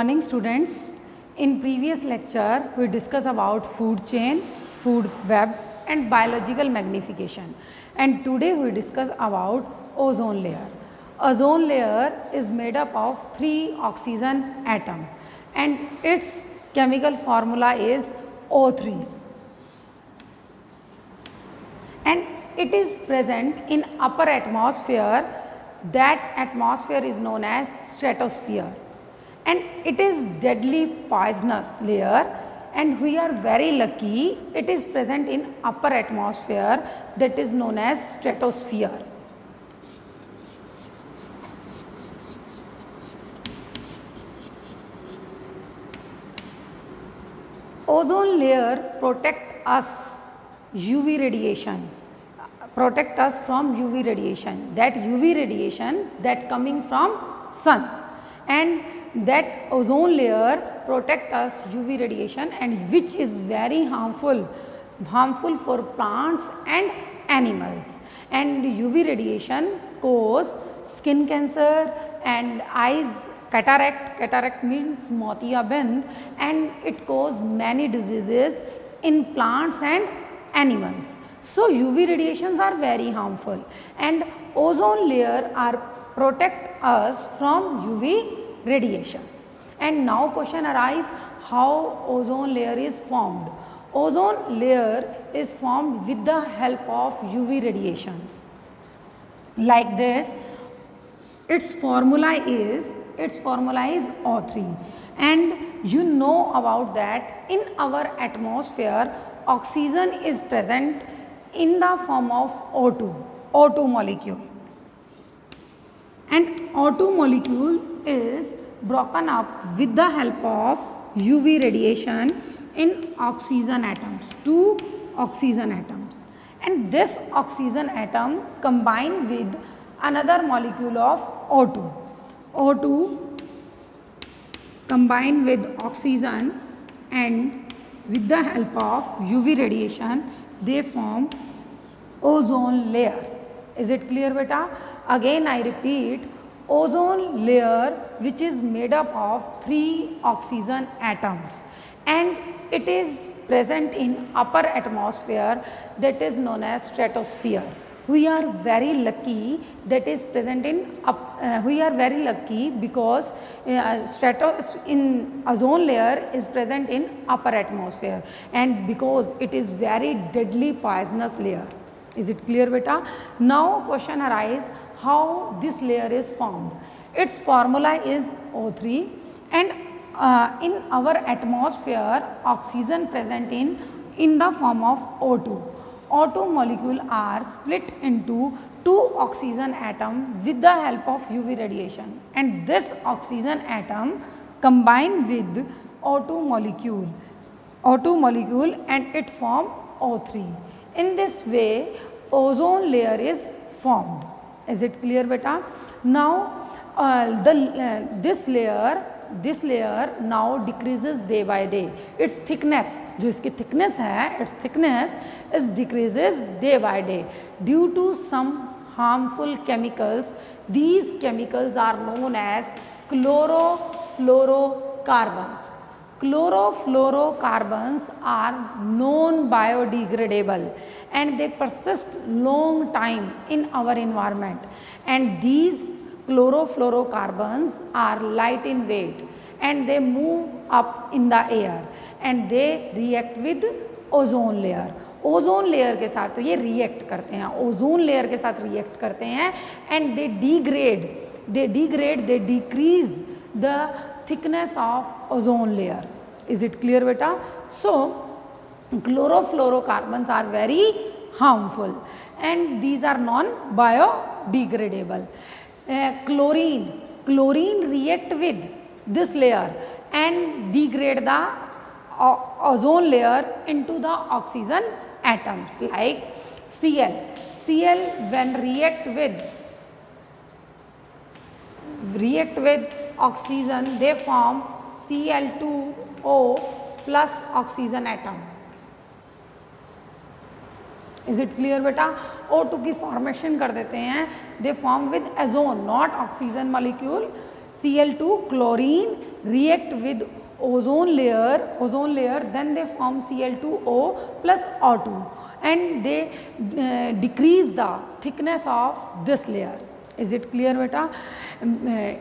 morning students. In previous lecture we discussed about food chain, food web and biological magnification, and today we discuss about ozone layer. Ozone layer is made up of 3 oxygen atom and its chemical formula is O3, and it is present in upper atmosphere. That atmosphere is known as stratosphere, and it is deadly poisonous layer, and we are very lucky it is present in upper atmosphere, that is known as stratosphere. Ozone layer protect us UV radiation, protect us from UV radiation, that UV radiation that coming from sun, and that ozone layer protect us UV radiation, and which is very harmful for plants and animals. And UV radiation cause skin cancer and eyes cataract means motiyabind, and it cause many diseases in plants and animals. So UV radiations are very harmful, and ozone layer are protect us from UV radiations. And now question arise, how ozone layer is formed? Ozone layer is formed with the help of UV radiations. Like this, its formula is O3, and you know about that in our atmosphere oxygen is present in the form of O2 molecule, and O2 molecule is broken up with the help of UV radiation in oxygen atoms, 2 oxygen atoms, and this oxygen atom combined with another molecule of O2 combined with oxygen, and with the help of UV radiation they form ozone layer. Is it clear beta? Again I repeat, ozone layer which is made up of 3 oxygen atoms, and it is present in upper atmosphere, that is known as stratosphere. We are very lucky that is present in we are very lucky because in ozone layer is present in upper atmosphere, and because it is very deadly poisonous layer. Is it clear beta? Now question arise, how this layer is formed? Its formula is O3, and in our atmosphere oxygen present in the form of O2 molecule are split into 2 oxygen atom with the help of UV radiation, and this oxygen atom combined with O2 molecule and it form O3. In this way ozone layer is formed. Is it clear beta? Now this layer now decreases day by day. Its thickness, जो इसकी thickness है, its thickness is decreases day by day due to some harmful chemicals. These chemicals are known as chlorofluorocarbons. Chlorofluorocarbons are non-biodegradable and they persist long time in our environment, and these chlorofluorocarbons are light in weight and they move up in the air and they react with ozone layer. Ozone layer के साथ ये react करते हैं, ozone layer के साथ react करते हैं, and they decrease the thickness of ozone layer. Is it clear बेटा? सो chlorofluorocarbons are very harmful and these are non-biodegradable. Chlorine react with this layer and degrade the ozone layer into the oxygen atoms, like Cl when react with oxygen they form Cl2O plus oxygen atom. Is it clear बेटा? O2 की formation कर देते हैं, they form with ozone, not oxygen molecule. Cl2 chlorine react with ozone layer, then they form Cl2O plus O2, and they decrease the thickness of this layer. Is it clear beta?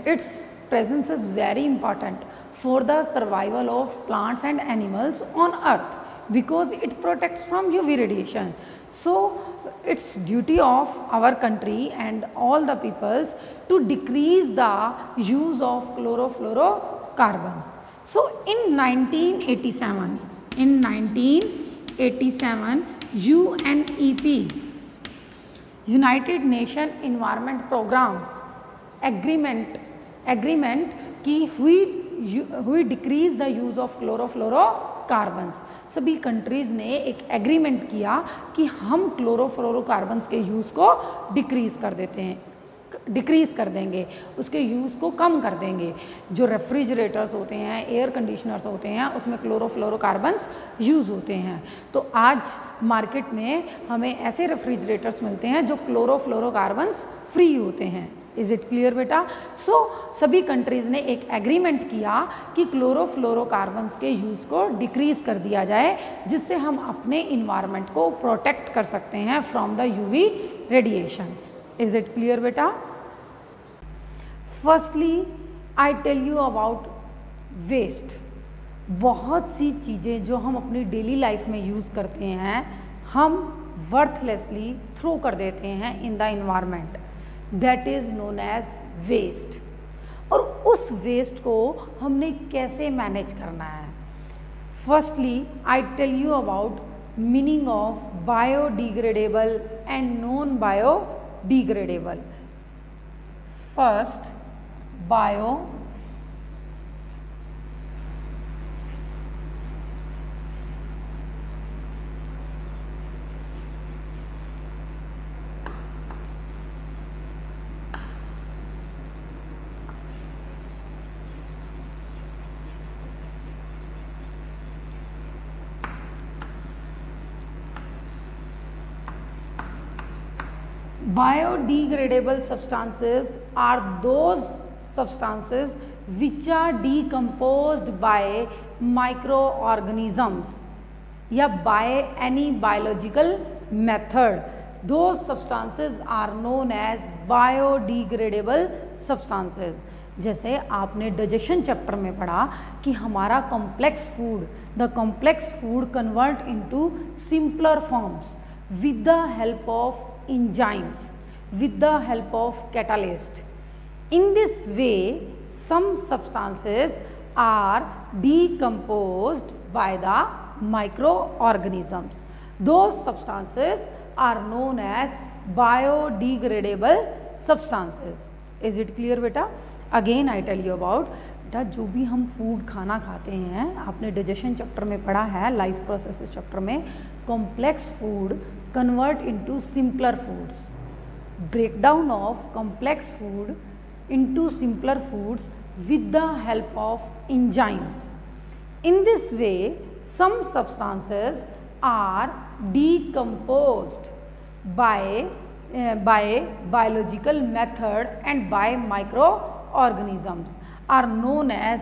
Its presence is very important for the survival of plants and animals on earth because it protects from UV radiation. So it's duty of our country and all the peoples to decrease the use of chlorofluorocarbons. So in 1987 UNEP, United Nation Environment Programs agreement की हुई decrease the use of chlorofluorocarbons. सभी countries ने एक agreement किया कि हम chlorofluorocarbons के use को डिक्रीज़ कर देंगे, उसके यूज़ को कम कर देंगे। जो रेफ्रिजरेटर्स होते हैं, एयर कंडीशनर्स होते हैं, उसमें क्लोरोफ्लोरोकार्बन्स यूज़ होते हैं। तो आज मार्केट में हमें ऐसे रेफ्रिजरेटर्स मिलते हैं जो क्लोरोफ्लोरोकार्बन्स फ्री होते हैं। इज़ इट क्लियर बेटा? सो सभी कंट्रीज़ ने एक एग्रीमेंट किया कि क्लोरोफ्लोरोकार्बन्स के यूज़ को डिक्रीज़ कर दिया जाए, जिससे हम अपने इन्वायरमेंट को प्रोटेक्ट कर सकते हैं from the UV radiations. Is it clear बेटा? Firstly I tell you about waste. बहुत सी चीज़ें जो हम अपनी डेली लाइफ में यूज़ करते हैं, हम वर्थलेसली थ्रो कर देते हैं in the environment, that is known as waste. और उस वेस्ट को हमने कैसे मैनेज करना है? Firstly I tell you about meaning of biodegradable and non biodegradable. First, bio biodegradable substances are those substances which are decomposed by microorganisms या by any biological method. Those substances are known as biodegradable substances. जैसे आपने digestion chapter में पढ़ा कि हमारा complex food, the complex food convert into simpler forms with the help of enzymes, with the help of catalyst. In this way, some substances are decomposed by the microorganisms. Those substances are known as biodegradable substances. Is it clear beta? Again I tell you about बेटा, जो भी हम food खाना खाते हैं, आपने digestion chapter में पढ़ा है, लाइफ प्रोसेसेस चैप्टर में, complex food convert into simpler foods. Breakdown of complex food into simpler foods with the help of enzymes. In this way, some substances are decomposed by biological method and by microorganisms are known as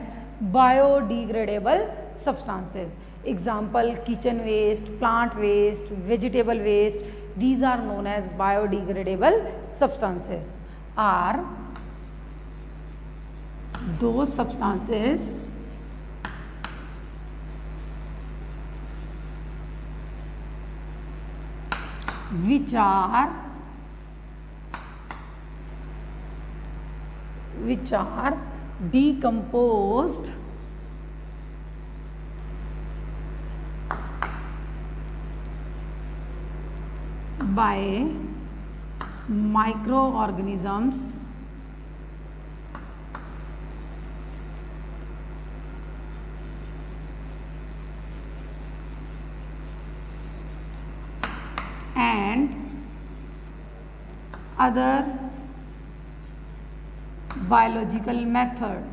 biodegradable substances. Example, kitchen waste, plant waste, vegetable waste, these are known as biodegradable substances. Are those substances which are decomposed by microorganisms and other biological method.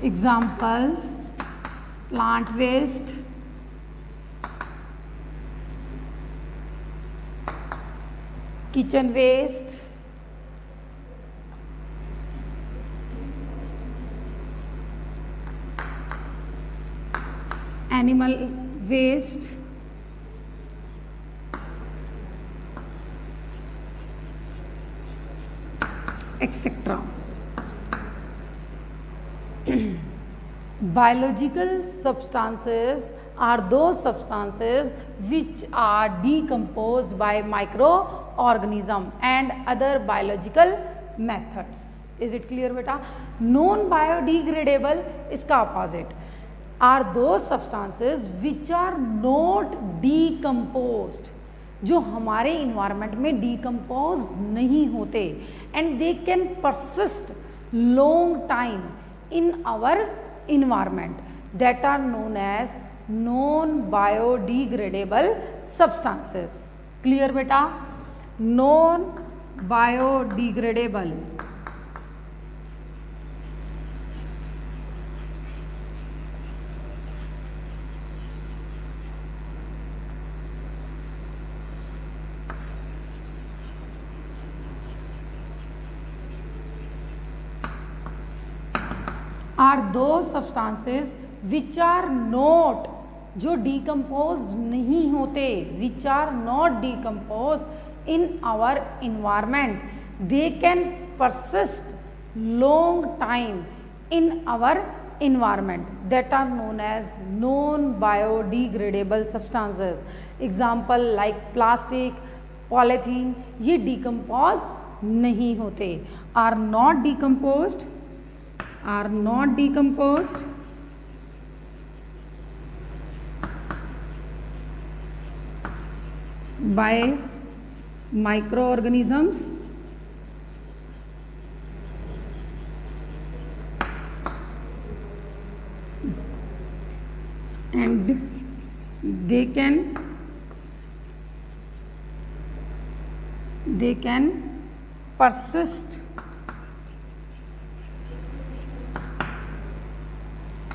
Example, plant waste, kitchen waste, animal waste, etc. Biological substances are those substances which are decomposed by microorganism and other biological methods. Is it clear beta? Non biodegradable इसका opposite are those substances which are not decomposed, जो हमारे environment में decompose नहीं होते and they can persist long time in our environment, that are known as non biodegradable substances. Clear बेटा? Non biodegradable are those substances which are not, जो decomposed नहीं होते, which are not decomposed in our environment, they can persist long time in our environment, that are known as non biodegradable substances. Example like plastic, polythene, ये decompose नहीं होते, are not decomposed by microorganisms and they can persist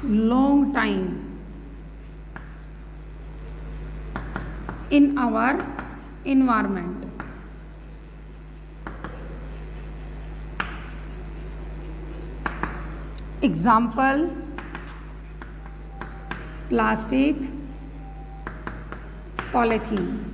long time in our environment. Example, plastic, polythene.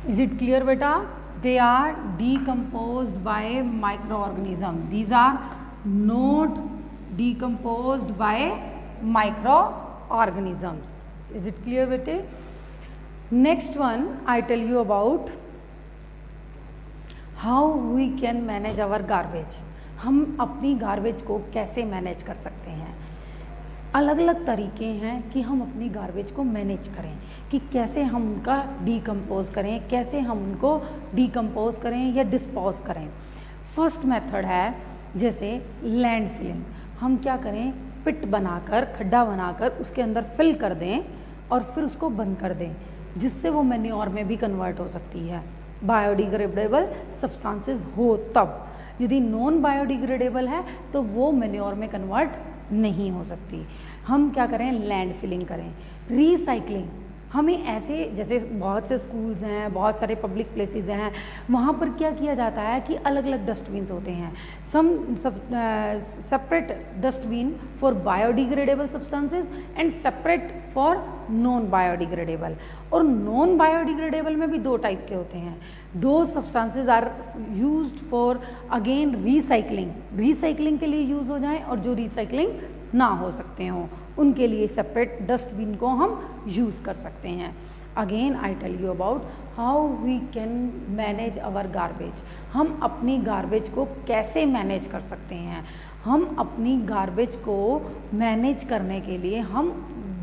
Is it clear beta? They are decomposed by microorganism. These are not decomposed by microorganisms. Is it clear beta? Next one I tell you about how we can manage our garbage. हम अपनी garbage को कैसे manage कर सकते हैं. अलग अलग तरीके हैं कि हम अपनी गार्बेज को मैनेज करें, कि कैसे हम उनका डिकम्पोज करें, कैसे हम उनको डिकम्पोज करें या डिस्पोज करें. फर्स्ट मेथड है जैसे लैंड फिलिंग. हम क्या करें, पिट बनाकर, खड्डा बनाकर उसके अंदर फिल कर दें और फिर उसको बंद कर दें, जिससे वो मैन्योर में भी कन्वर्ट हो सकती है. बायोडिग्रेडेबल सब्सटेंसेस हो तब. यदि नॉन बायोडिग्रेडेबल है तो वो मैन्योर में कन्वर्ट नहीं हो सकती. हम क्या करें, लैंड फिलिंग करें. रीसाइक्लिंग, हमें ऐसे जैसे बहुत से स्कूल्स हैं, बहुत सारे पब्लिक प्लेसेस हैं, वहाँ पर क्या किया जाता है कि अलग अलग डस्टबिन्स होते हैं. Separate dustbin for biodegradable substances and separate for non biodegradable. और नॉन बायोडिग्रेडेबल में भी दो टाइप के होते हैं. दो substances are used for again recycling के लिए यूज़ हो जाएं, और जो रिसाइकलिंग ना हो सकते हों उनके लिए सेपरेट डस्टबिन को हम यूज़ कर सकते हैं. Again I tell you about how we can manage our garbage. हम अपनी गार्बेज को कैसे मैनेज कर सकते हैं. हम अपनी गार्बेज को मैनेज करने के लिए हम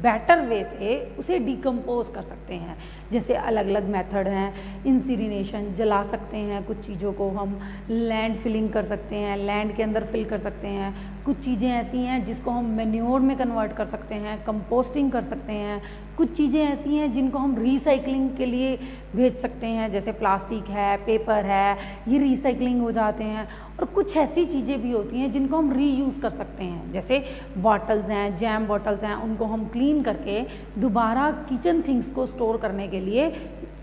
बेटर वे से उसे डिकम्पोज कर सकते हैं. जैसे अलग अलग मेथड हैं. इंसिनरेशन, जला सकते हैं कुछ चीज़ों को. हम लैंड फिलिंग कर सकते हैं, लैंड के अंदर फिल कर सकते हैं. कुछ चीज़ें ऐसी हैं जिसको हम मैन्योर में कन्वर्ट कर सकते हैं, कंपोस्टिंग कर सकते हैं, कुछ चीज़ें ऐसी हैं जिनको हम रीसाइक्लिंग के लिए भेज सकते हैं, जैसे प्लास्टिक है, पेपर है, ये रीसाइक्लिंग हो जाते हैं। और कुछ ऐसी चीज़ें भी होती हैं जिनको हम रीयूज़ कर सकते हैं, जैसे बॉटल्स हैं, जैम बॉटल्स हैं, उनको हम क्लीन करके दोबारा किचन थिंग्स को स्टोर करने के लिए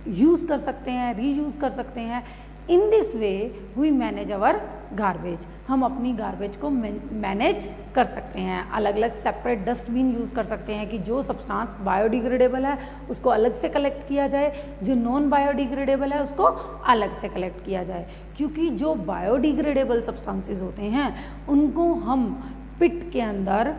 यूज़ कर सकते हैं, रीयूज़ कर सकते हैं। In this way we manage our garbage, हम अपनी गार्बेज को मैनेज कर सकते हैं। अलग अलग सेपरेट डस्टबिन यूज़ कर सकते हैं कि जो सब्सटेंस बायोडिग्रेडेबल है उसको अलग से कलेक्ट किया जाए, जो नॉन बायोडिग्रेडेबल है उसको अलग से कलेक्ट किया जाए, क्योंकि जो बायोडिग्रेडेबल सब्सटेंसेस होते हैं उनको हम पिट के अंदर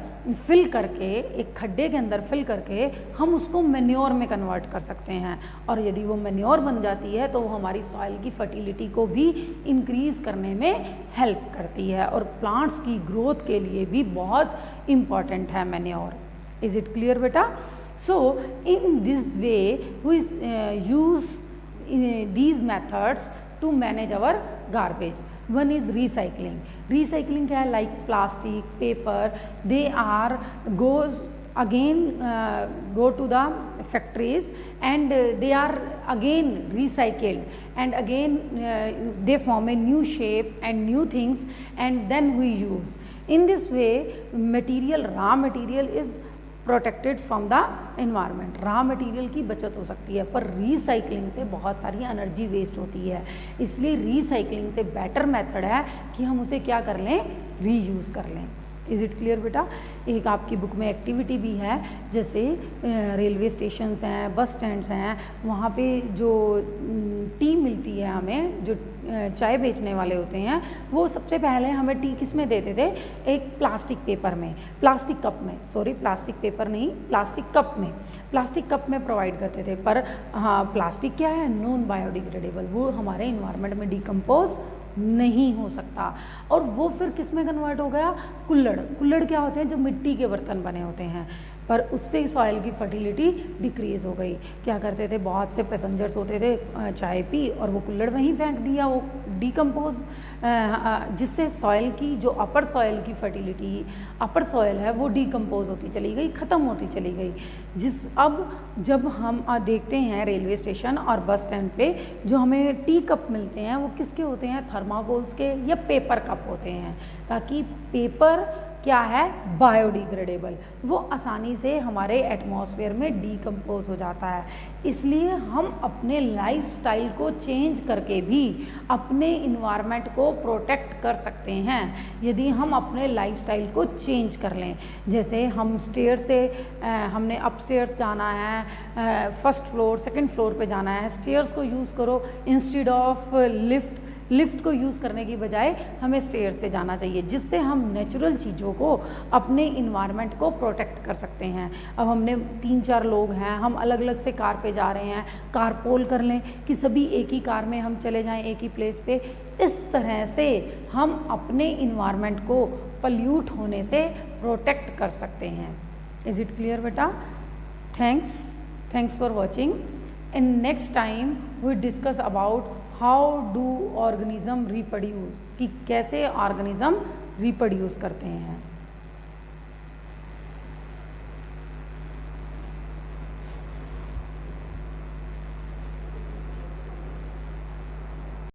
फिल करके, एक खड्डे के अंदर फिल करके हम उसको मैन्योर में कन्वर्ट कर सकते हैं। और यदि वो मैन्योर बन जाती है तो वो हमारी सॉइल की फर्टिलिटी को भी इंक्रीज़ करने में हेल्प करती है और प्लांट्स की ग्रोथ के लिए भी बहुत इम्पॉर्टेंट है मैन्योर। इज़ इट क्लियर बेटा? So in this way we use these methods to manage our garbage. One is recycling. Recycling क्या है? Like plastic, paper, they are goes again go to the factories and they are again recycled and again they form a new shape and new things and then we use. In this way material, raw material is protected from the environment. Raw material की बचत हो सकती है, पर recycling से बहुत सारी energy waste होती है, इसलिए रीसाइक्लिंग से बेटर मेथड है कि हम उसे क्या कर लें, रीयूज़ कर लें। इज़ इट क्लियर बेटा? एक आपकी बुक में एक्टिविटी भी है, जैसे रेलवे स्टेशंस हैं, बस स्टैंड्स हैं, वहाँ पे जो टी मिलती है हमें, जो चाय बेचने वाले होते हैं, वो सबसे पहले हमें टी किस में देते थे? एक प्लास्टिक पेपर में, प्लास्टिक कप में, सॉरी प्लास्टिक पेपर नहीं, प्लास्टिक कप में, प्लास्टिक कप में प्रोवाइड करते थे। पर हाँ, प्लास्टिक क्या है? नॉन बायोडिग्रेडेबल, वो हमारे इन्वायरमेंट में डिकम्पोज नहीं हो सकता। और वो फिर किस में कन्वर्ट हो गया? कुल्हड़। कुल्हड़ क्या होते हैं? जो मिट्टी के बर्तन बने होते हैं, पर उससे सॉइल की फर्टिलिटी डिक्रीज़ हो गई। क्या करते थे? बहुत से पैसेंजर्स होते थे, चाय पी और वो कुल्हड़ वहीं फेंक दिया, वो डिकम्पोज, जिससे सॉइल की जो अपर सॉइल की फर्टिलिटी, अपर सॉइल है, वो डिकम्पोज होती चली गई, ख़त्म होती चली गई। अब जब हम देखते हैं रेलवे स्टेशन और बस स्टैंड पे जो हमें टी कप मिलते हैं, वो किसके होते हैं? थर्माकोल्स के या पेपर कप होते हैं, ताकि पेपर क्या है? बायोडिग्रेडेबल, वो आसानी से हमारे एटमॉस्फेयर में डिकम्पोज हो जाता है। इसलिए हम अपने लाइफस्टाइल को चेंज करके भी अपने इन्वायरमेंट को प्रोटेक्ट कर सकते हैं, यदि हम अपने लाइफस्टाइल को चेंज कर लें। जैसे हम स्टेयर से हमने अपस्टेयर्स जाना है, फर्स्ट फ्लोर सेकंड फ्लोर पे जाना है, स्टेयर्स को यूज़ करो इंस्टेड ऑफ लिफ्ट को यूज़ करने की बजाय हमें स्टेयर से जाना चाहिए, जिससे हम नेचुरल चीज़ों को, अपने इन्वायरमेंट को प्रोटेक्ट कर सकते हैं। अब हमने 3-4 लोग हैं, हम अलग अलग से कार पे जा रहे हैं, कार पोल कर लें कि सभी एक ही कार में हम चले जाएं एक ही प्लेस पे। इस तरह से हम अपने इन्वायरमेंट को पल्यूट होने से प्रोटेक्ट कर सकते हैं। इज़ इट क्लियर बेटा? Thanks for watching. In next time we discuss about how do organism reproduce, कि कैसे ऑर्गेनिज्म रिप्रोड्यूस करते हैं।